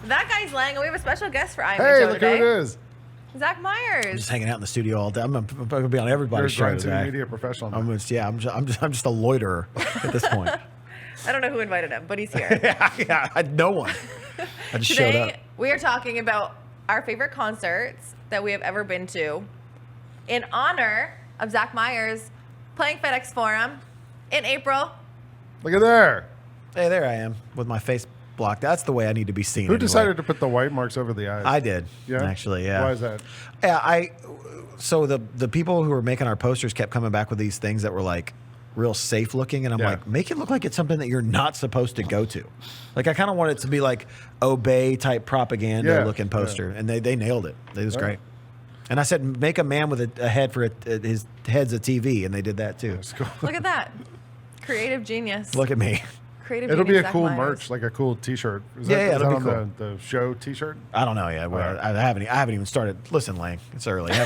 That guy's Lang, and we have a special guest for IMHO Hey, look today. who it is. Zach Myers. I'm just hanging out in the studio all day. I'm gonna be on everybody's You're a show Grind City today. media professional. now. I'm just a loiterer at this point. I don't know who invited him, but he's here. yeah, no one. I just showed Today, up. we are talking about our favorite concerts that we have ever been to in honor of Zach Myers playing FedEx Forum in April. Look at there. Hey, there I am with my face blocked. That's the way I need to be seen. Who anyway. decided to put the white marks over the eyes? I did. Yeah? Actually, yeah. Why is that? Yeah, So the people who were making our posters kept coming back with these things that were like real safe looking, and I'm Yeah. like, make it look like it's something that you're not supposed to go to. Like I kind of want it to be like obey type propaganda looking poster, and they nailed it. It was great. And I said, make a man with a head for his head's a TV, and they did that too. That's cool. Look at that. Creative genius. Look at me. Creative It'll be genius a Zach cool Myers. merch, like a cool T-shirt. Is Yeah, that, is it'll that be on the show T-shirt? I don't know yet. Right. I haven't even started. Listen, Lang, it's early. I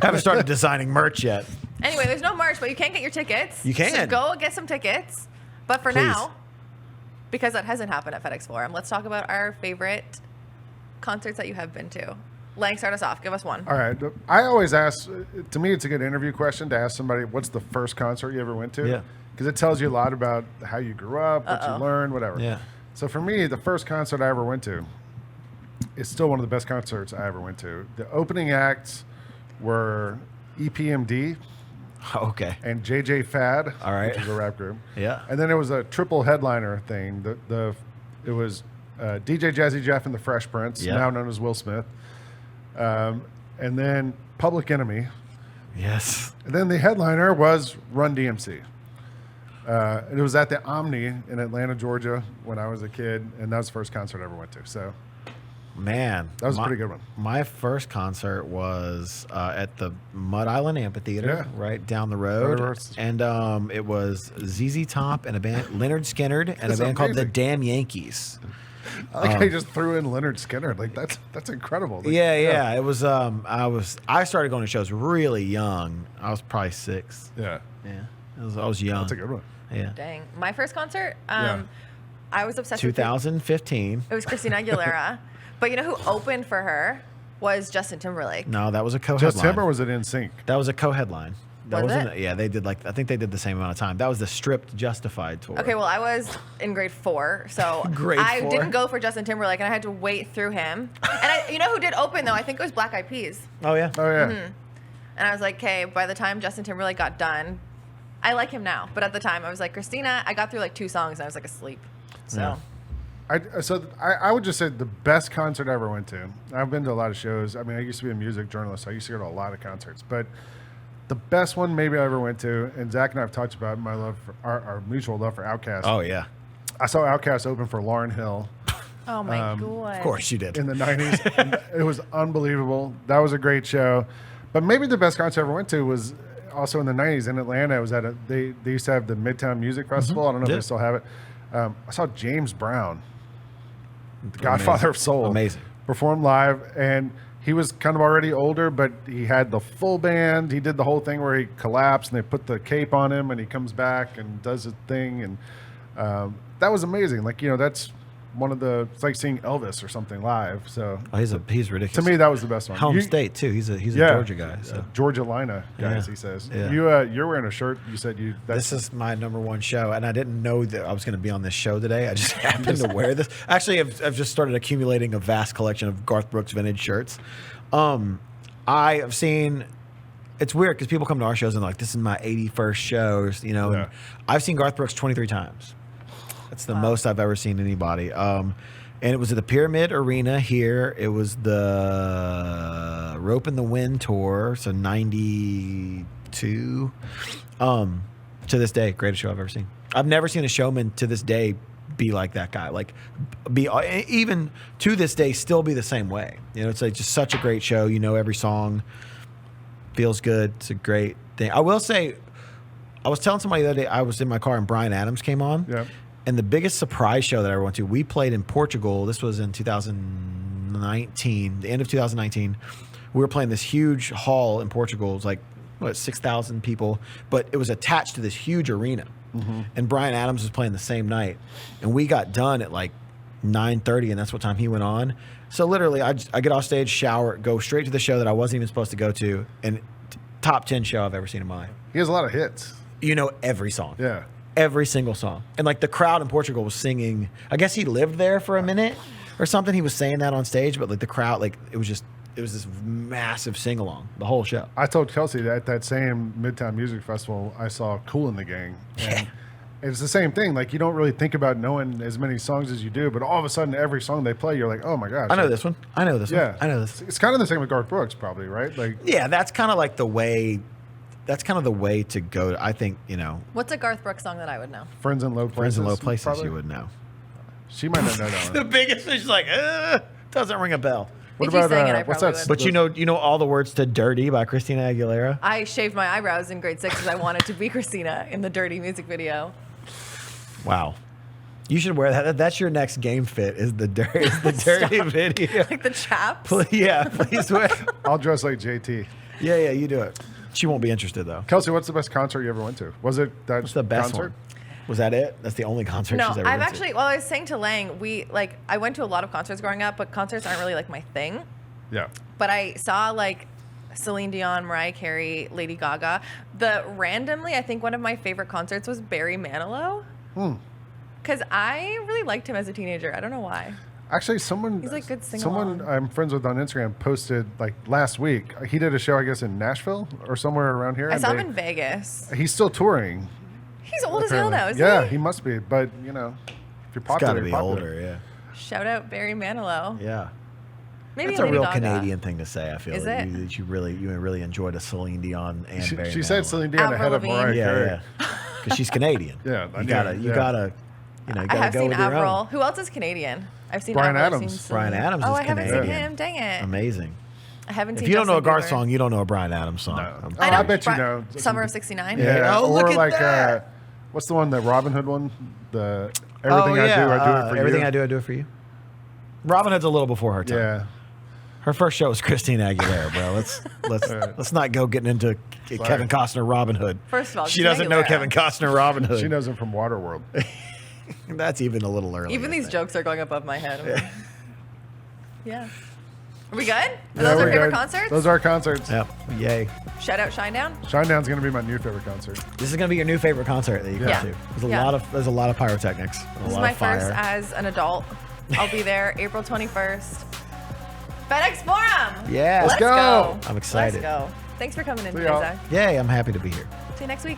haven't started designing merch yet. Anyway, there's no merch, but you can get your tickets. You can. So go get some tickets. But for Please. now, because that hasn't happened at FedEx Forum, let's talk about our favorite concerts that you have been to. Lang, start us off. Give us one. All right. I always ask, to me, it's a good interview question to ask somebody, what's the first concert you ever went to? Yeah. Because it tells you a lot about how you grew up, what you learned, whatever. Yeah. So for me, the first concert I ever went to is still one of the best concerts I ever went to. The opening acts were EPMD Okay. and JJ Fad, All right. which is a rap group. Yeah. And then it was a triple headliner thing. It was DJ Jazzy Jeff and the Fresh Prince, Yeah. now known as Will Smith. And then Public Enemy. Yes. And then the headliner was Run DMC. And it was at the Omni in Atlanta, Georgia when I was a kid. And that was the first concert I ever went to. So Man, that was a pretty good one. My first concert was at the Mud Island Amphitheater, Yeah. right down the road, Right. and it was ZZ Top and a band, Leonard Skinner, and a That's band called the amazing. Damn Yankees. I like how you just threw in Leonard Skinner. Like that's incredible. Like, Yeah. It was. I started going to shows really young. I was probably 6. Yeah. Yeah, I was young. That's a good one. Yeah. Dang. My first concert, Yeah. I was obsessed with 2015. it was Christina Aguilera. But you know who opened for her was Justin Timberlake. No, that was a co-headline. Just him or was it in sync? That was a co-headline. That Was wasn't. it? Yeah, they did I think they did the same amount of time. That was the stripped Justified tour. Okay, well, I was in grade 4, so Grade I 4? didn't go for Justin Timberlake, and I had to wait through him. And you know who did open, though? I think it was Black Eyed Peas. Oh yeah. Oh, yeah. And I was like, okay, by the time Justin Timberlake got done, I like him now. But at the time, I was like, Christina, I got through like 2 songs, and I was like asleep. So, Yeah. I would just say the best concert I ever went to. I've been to a lot of shows. I mean, I used to be a music journalist. So I used to go to a lot of concerts. But the best one maybe I ever went to, and Zach and I have talked about my love for our mutual love for Outkast. Oh yeah. I saw Outkast open for Lauryn Hill oh my God. Of course you did. in the 90s. And it was unbelievable. That was a great show. But maybe the best concert I ever went to was also in the 90s in Atlanta. It was at they used to have the Midtown Music Festival. I don't know if Yeah. they still have it. I saw James Brown, the Godfather of Soul, Amazing. perform live, and he was kind of already older, but he had the full band. He did the whole thing where he collapsed and they put the cape on him and he comes back and does his thing. And that was amazing. Like, that's one of it's like seeing Elvis or something live. So Oh, he's ridiculous. to me, that was the best one. home You- state too. He's a yeah, Georgia guy. So Georgia Lina, guys, Yeah. he says. Yeah. You're wearing a shirt. You said this is my number 1 show, and I didn't know that I was going to be on this show today. I just happened to wear this. Actually, I've just started accumulating a vast collection of Garth Brooks vintage shirts. I have seen. It's weird because people come to our shows and they're like, this is my 81st show, Yeah. And I've seen Garth Brooks 23 times. That's the most I've ever seen anybody. And it was at the Pyramid Arena here. It was the Rope in the Wind tour, so 92. To this day, greatest show I've ever seen. I've never seen a showman to this day be like that guy. Like, be even to this day, still be the same way. It's like just such a great show. Every song feels good. It's a great thing. I will say, I was telling somebody the other day, I was in my car and Bryan Adams came on. Yeah. And the biggest surprise show that I ever went to, we played in Portugal. This was in 2019, the end of 2019. We were playing this huge hall in Portugal. It was like, 6,000 people. But it was attached to this huge arena. Mm-hmm. And Bryan Adams was playing the same night. And we got done at like 9:30, and that's what time he went on. So literally, I get off stage, shower, go straight to the show that I wasn't even supposed to go to, and top 10 show I've ever seen in my life. He has a lot of hits. You know every song. Yeah. Every single song. And like the crowd in Portugal was singing. I guess he lived there for a minute or something. He was saying that on stage, but like the crowd, like it was this massive sing along the whole show. I told Kelcey that at that same Midtown Music Festival, I saw Kool and the Gang. And it's the same thing. Like, you don't really think about knowing as many songs as you do, but all of a sudden, every song they play, you're like, oh my gosh. I know this one. I know this Yeah. one. I know this. It's kind of the same with Garth Brooks, probably, right? Like, Yeah, that's kind of like the way. That's kind of the way to go. I think, you know, What's a Garth Brooks song that I would know? Friends in Low Places. Friends in Low Places, probably. you would know. She might not know that The one. biggest is like, doesn't ring a bell. What If you about, sang it, I what's probably that? would. But you know all the words to Dirty by Christina Aguilera? I shaved my eyebrows in grade 6 because I wanted to be Christina in the Dirty music video. Wow. You should wear that. That's your next game fit is the dirty video. Like the chaps. Yeah, please wear. I'll dress like JT. Yeah, you do it. She won't be interested though. Kelcey, what's the best concert you ever went to? Was it that What's the best concert? one? Was that it? That's the only concert No, she's ever I've been actually, well, I was saying to Lang, I went to a lot of concerts growing up, but concerts aren't really like my thing. Yeah. But I saw like Celine Dion, Mariah Carey, Lady Gaga. Randomly, I think one of my favorite concerts was Barry Manilow. Because I really liked him as a teenager. I don't know why. Actually, someone He's like good someone sing-along. I'm friends with on Instagram posted like last week. He did a show, I guess, in Nashville or somewhere around here. I and saw him in Vegas. He's still touring. He's old as hell apparently. now, isn't Yeah, he? he must be. But you know, if you're It's popular, got to you're be popular. older, yeah. Shout out Barry Manilow. Yeah. Maybe That's a Lady real Gaga. Canadian thing to say, I feel. Is like it? that you really enjoyed a Celine Dion and She, Barry she said Manilow. Celine Dion Avril ahead of Lavigne. Mariah Carey. Yeah. Because she's Canadian. Yeah, I You knew gotta, it, you yeah. gotta, you know, you I gotta have go seen with your Avril. own. Who else is Canadian? I've seen Brian Avril. I've Adams. seen Brian Celine. Adams Oh, is I haven't seen Canadian. him. Dang it. Amazing. I haven't seen If you don't know a Justin Garth Bieber. song, you don't know a Brian Adams song. No. I know. I bet you know. Summer of '69. Yeah. Oh, look or at like that. what's the one, the Robin Hood one? The Everything I Do it for Everything you. I do it for you. Robin Hood's a little before her time. Yeah. Her first show was Christina Aguilera, bro. Let's not go getting into Kevin Costner Robin Hood. First of all, she Christina doesn't know Aguilera. Kevin Costner Robin Hood. She knows him from Waterworld. That's even a little early. Even I these think. jokes are going above my head. I'm like, yeah. Are we good? Are Yeah, those our we're favorite good. concerts? Those are our concerts. Yep. Yay. Shout out Shinedown. Shinedown's going to be my new favorite concert. This is gonna be your new favorite concert that you go Yeah. to. Yeah. There's a lot of pyrotechnics. And a This is lot my of fire. first as an adult. I'll be there April 21st. FedEx Forum. Yeah. Let's go. go. I'm excited. Let's go. Thanks for coming in See today, y'all. Zach. Yay! I'm happy to be here. See you next week.